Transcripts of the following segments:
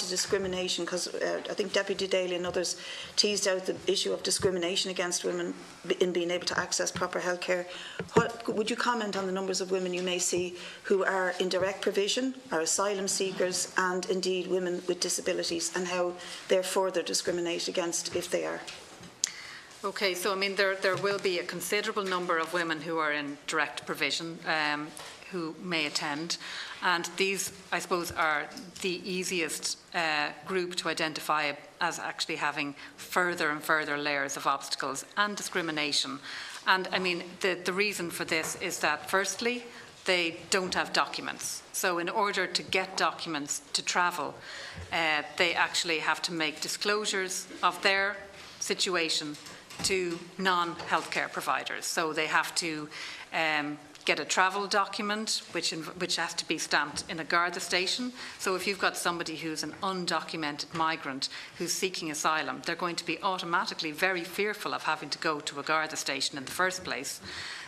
to discrimination, because I think Deputy Daly and others teased out the issue of discrimination against women in being able to access proper health care. Would you comment on the numbers of women you may see who are in direct provision, are asylum seekers, and indeed women with disabilities, and how they're further discriminated against if they are? Okay, so I mean there will be a considerable number of women who are in direct provision who may attend, and these, I suppose, are the easiest group to identify as actually having further and further layers of obstacles and discrimination. And I mean the reason for this is that firstly they don't have documents. So in order to get documents to travel, they actually have to make disclosures of their situation to non-healthcare providers. So they have to get a travel document which has to be stamped in a Garda station. So if you've got somebody who's an undocumented migrant who's seeking asylum, they're going to be automatically very fearful of having to go to a Garda station in the first place.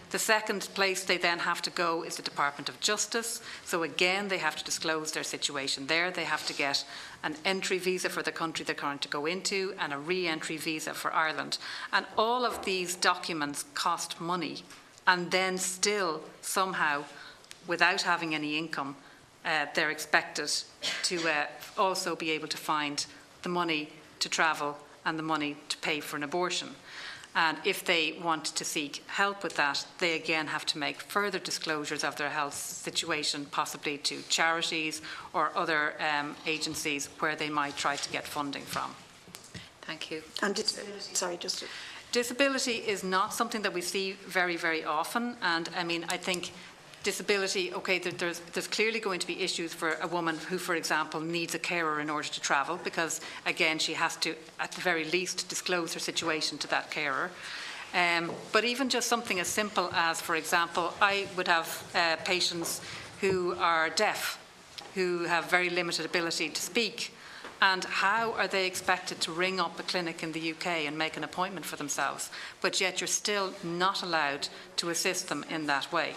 The second place they then have to go is the Department of Justice. So again, they have to disclose their situation there. They have to get an entry visa for the country they're going to go into and a re-entry visa for Ireland. And all of these documents cost money. And then still, somehow, without having any income, they're expected to also be able to find the money to travel and the money to pay for an abortion. And if they want to seek help with that, they again have to make further disclosures of their health situation, possibly to charities or other agencies where they might try to get funding from. Thank you. And disability is not something that we see very, very often. And I mean, I think disability, okay, there's clearly going to be issues for a woman who, for example, needs a carer in order to travel, because again, she has to, at the very least, disclose her situation to that carer. But even just something as simple as, for example, I would have patients who are deaf, who have very limited ability to speak. And how are they expected to ring up a clinic in the UK and make an appointment for themselves? But yet you're still not allowed to assist them in that way.